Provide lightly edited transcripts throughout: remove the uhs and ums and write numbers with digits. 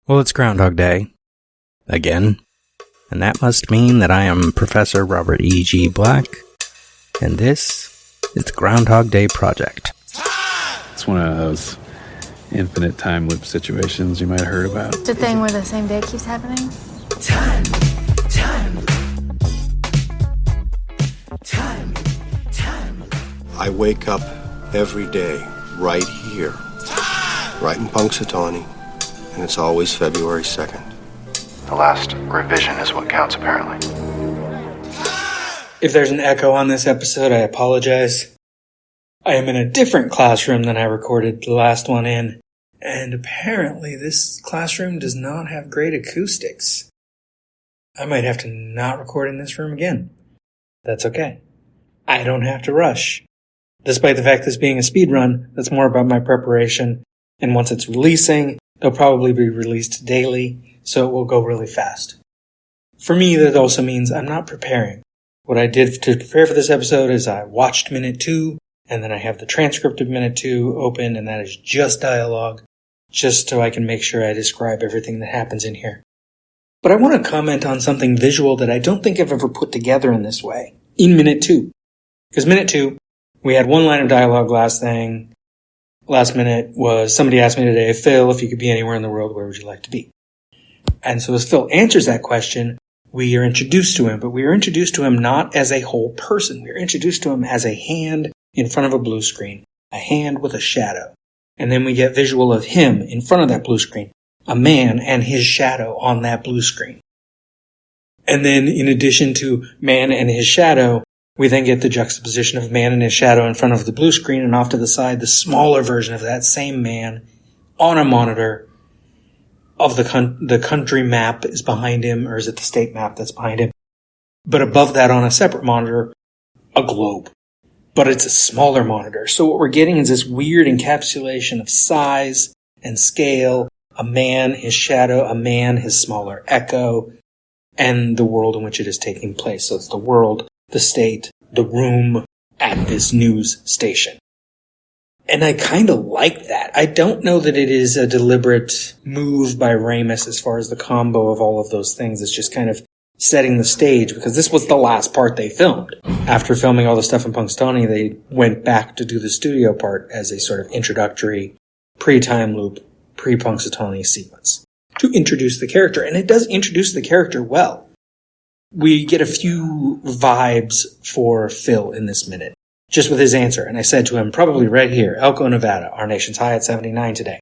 Well, it's Groundhog Day. Again. And that must mean that I am Professor Robert E.G. Black, and this is the Groundhog Day Project. It's one of those infinite time loop situations you might have heard about. It's a thing where the same day keeps happening. Time. I wake up every day right here, right in Punxsutawney, and it's always February 2nd. The last revision is what counts, apparently. If there's an echo on this episode, I apologize. I am in a different classroom than I recorded the last one in, and apparently this classroom does not have great acoustics. I might have to not record in this room again. That's okay. I don't have to rush. Despite the fact this being a speed run, that's more about my preparation, and once it's releasing, they'll probably be released daily, so it will go really fast. For me, that also means I'm not preparing. What I did to prepare for this episode is I watched minute 2, and then I have the transcript of minute 2 open, and that is just dialogue, just so I can make sure I describe everything that happens in here. But I want to comment on something visual that I don't think I've ever put together in this way, in minute 2. Because minute 2, we had one line of dialogue last minute was, somebody asked me today, Phil, if you could be anywhere in the world, where would you like to be? And so as Phil answers that question, we are introduced to him, but we are introduced to him not as a whole person. We are introduced to him as a hand in front of a blue screen, a hand with a shadow. And then we get visual of him in front of that blue screen, a man and his shadow on that blue screen. And then in addition to man and his shadow, we then get the juxtaposition of man and his shadow in front of the blue screen, and off to the side, the smaller version of that same man on a monitor of the country map is behind him, or is it the state map that's behind him? But above that on a separate monitor, a globe. But it's a smaller monitor. So what we're getting is this weird encapsulation of size and scale, a man, his shadow, a man, his smaller echo, and the world in which it is taking place. So it's the world, the state, the room at this news station. And I kind of like that. I don't know that it is a deliberate move by Ramis as far as the combo of all of those things. It's just kind of setting the stage, because this was the last part they filmed. After filming all the stuff in Punxsutawney, they went back to do the studio part as a sort of introductory, pre-time loop, pre-Punxsutawney sequence to introduce the character. And it does introduce the character well. We get a few vibes for Phil in this minute, just with his answer. And I said to him, probably right here, Elko, Nevada, our nation's high at 79 today.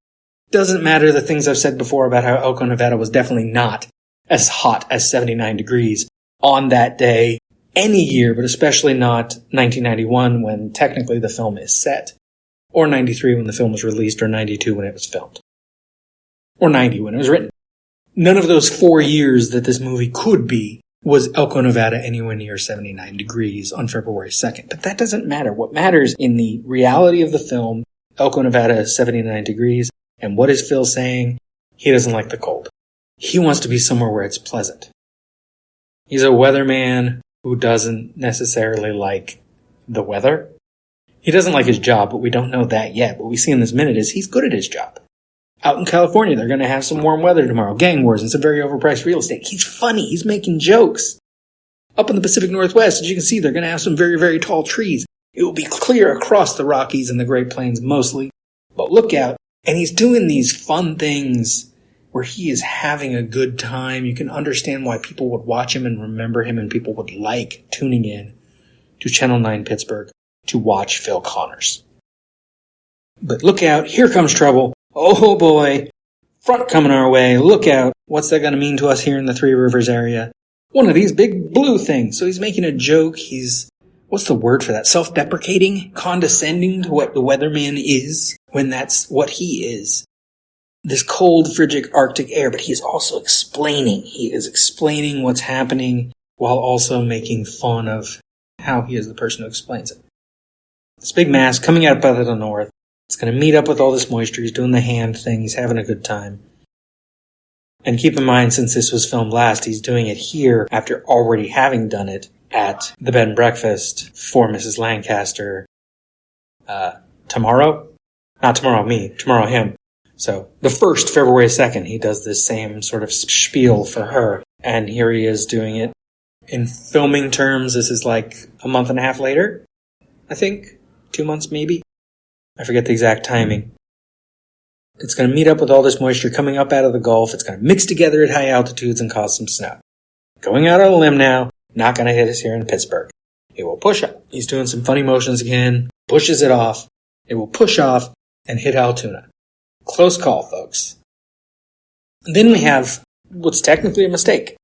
Doesn't matter the things I've said before about how Elko, Nevada was definitely not as hot as 79 degrees on that day any year, but especially not 1991 when technically the film is set, or 93 when the film was released, or 92 when it was filmed, or 90 when it was written. None of those 4 years that this movie could be was Elko, Nevada anywhere near 79 degrees on February 2nd. But that doesn't matter. What matters in the reality of the film, Elko, Nevada is 79 degrees. And what is Phil saying? He doesn't like the cold. He wants to be somewhere where it's pleasant. He's a weatherman who doesn't necessarily like the weather. He doesn't like his job, but we don't know that yet. What we see in this minute is he's good at his job. Out in California, they're going to have some warm weather tomorrow. Gang wars and some very overpriced real estate. He's funny. He's making jokes. Up in the Pacific Northwest, as you can see, they're going to have some very, very tall trees. It will be clear across the Rockies and the Great Plains mostly. But look out. And he's doing these fun things where he is having a good time. You can understand why people would watch him and remember him, and people would like tuning in to Channel 9 Pittsburgh to watch Phil Connors. But look out. Here comes trouble. Oh boy, front coming our way, look out. What's that going to mean to us here in the Three Rivers area? One of these big blue things. So he's making a joke, what's the word for that? Self-deprecating? Condescending to what the weatherman is, when that's what he is. This cold, frigid Arctic air, but he is also explaining. He is explaining what's happening while also making fun of how he is the person who explains it. This big mass coming out of the north. It's going to meet up with all this moisture. He's doing the hand thing. He's having a good time. And keep in mind, since this was filmed last, he's doing it here after already having done it at the bed and breakfast for Mrs. Lancaster. Tomorrow? Not tomorrow, me. Tomorrow, him. So the first February 2nd, he does this same sort of spiel for her. And here he is doing it. In filming terms, this is like a month and a half later, I think. 2 months maybe. I forget the exact timing. It's going to meet up with all this moisture coming up out of the Gulf. It's going to mix together at high altitudes and cause some snow. Going out on a limb now, not going to hit us here in Pittsburgh. It will push up. He's doing some funny motions again, pushes it off. It will push off and hit Altoona. Close call, folks. And then we have what's technically a mistake.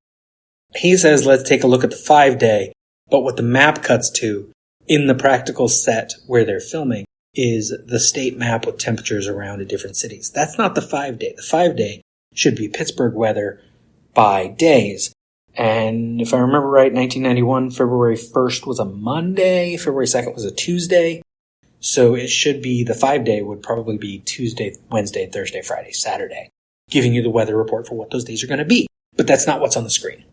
He says, let's take a look at the 5-day, but what the map cuts to in the practical set where they're filming is the state map with temperatures around at different cities. That's not the 5-day. The 5-day should be Pittsburgh weather by days. And if I remember right, 1991, February 1st was a Monday, February 2nd was a Tuesday. So it should be, the 5-day would probably be Tuesday, Wednesday, Thursday, Friday, Saturday, giving you the weather report for what those days are going to be. But that's not what's on the screen.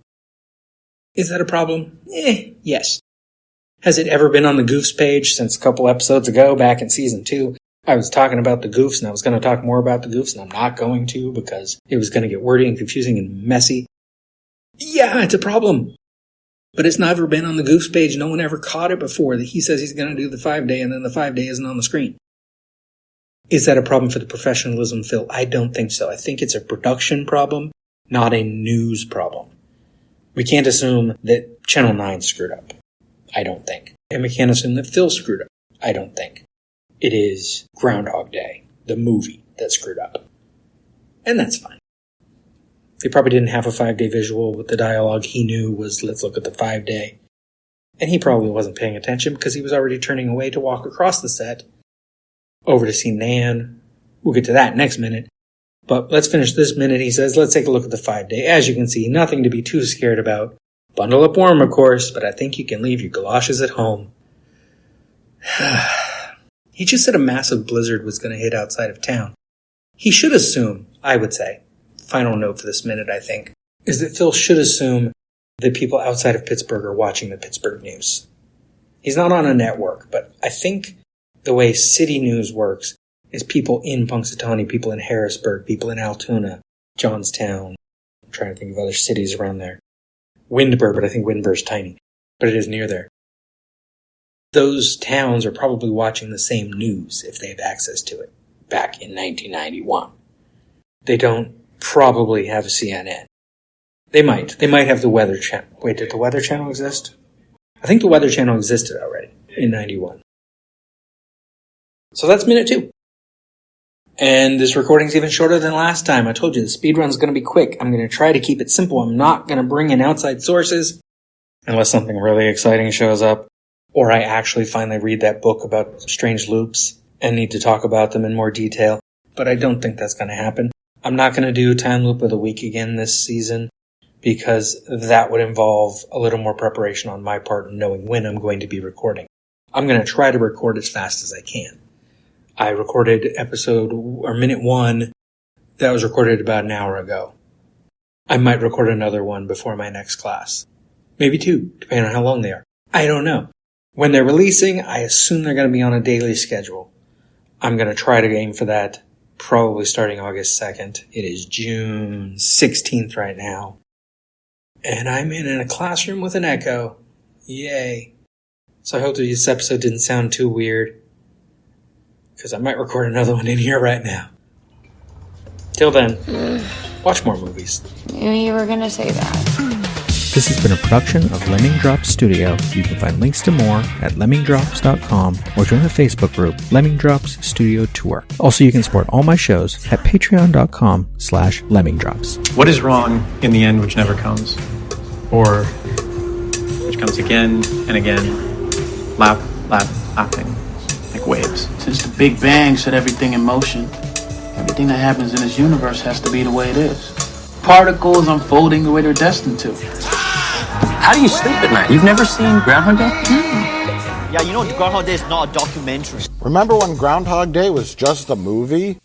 Is that a problem? Yes. Has it ever been on the Goofs page since a couple episodes ago, back in season 2? I was talking about the Goofs, and I was going to talk more about the Goofs, and I'm not going to because it was going to get wordy and confusing and messy. Yeah, it's a problem. But it's never been on the Goofs page. No one ever caught it before that he says he's going to do the 5-day, and then the 5-day isn't on the screen. Is that a problem for the professionalism, Phil? I don't think so. I think it's a production problem, not a news problem. We can't assume that Channel 9 screwed up. I don't think. And we can't assume that Phil screwed up. I don't think. It is Groundhog Day, the movie, that screwed up. And that's fine. They probably didn't have a 5-day visual with the dialogue he knew was, let's look at the 5-day. And he probably wasn't paying attention because he was already turning away to walk across the set over to see Nan. We'll get to that next minute. But let's finish this minute. He says, let's take a look at the 5-day. As you can see, nothing to be too scared about. Bundle up warm, of course, but I think you can leave your galoshes at home. He just said a massive blizzard was going to hit outside of town. He should assume, I would say, final note for this minute, I think, is that Phil should assume that people outside of Pittsburgh are watching the Pittsburgh news. He's not on a network, but I think the way city news works is people in Punxsutawney, people in Harrisburg, people in Altoona, Johnstown. I'm trying to think of other cities around there. Windber, but I think Windber's tiny, but it is near there. Those towns are probably watching the same news if they have access to it back in 1991. They don't probably have CNN. They might. They might have the Weather Channel. Wait, did the Weather Channel exist? I think the Weather Channel existed already in 91. So that's minute 2. And this recording's even shorter than last time. I told you the speed run's going to be quick. I'm going to try to keep it simple. I'm not going to bring in outside sources unless something really exciting shows up, or I actually finally read that book about strange loops and need to talk about them in more detail. But I don't think that's going to happen. I'm not going to do Time Loop of the Week again this season because that would involve a little more preparation on my part and knowing when I'm going to be recording. I'm going to try to record as fast as I can. I recorded minute 1 that was recorded about an hour ago. I might record another one before my next class. Maybe 2, depending on how long they are. I don't know. When they're releasing, I assume they're going to be on a daily schedule. I'm going to try to aim for that probably starting August 2nd. It is June 16th right now. And I'm in a classroom with an echo. Yay. So I hope that this episode didn't sound too weird, because I might record another one in here right now. Till then, watch more movies. Knew you were gonna say that. This has been a production of Lemming Drops Studio. You can find links to more at lemmingdrops.com or join the Facebook group Lemming Drops Studio Tour. Also, you can support all my shows at patreon.com/lemmingdrops. What is wrong in the end which never comes? Or which comes again and again, laughing, like waves. Since the Big Bang set everything in motion, everything that happens in this universe has to be the way it is. Particles unfolding the way they're destined to. How do you sleep at night? You've never seen Groundhog Day? Yeah, you know Groundhog Day is not a documentary. Remember when Groundhog Day was just a movie?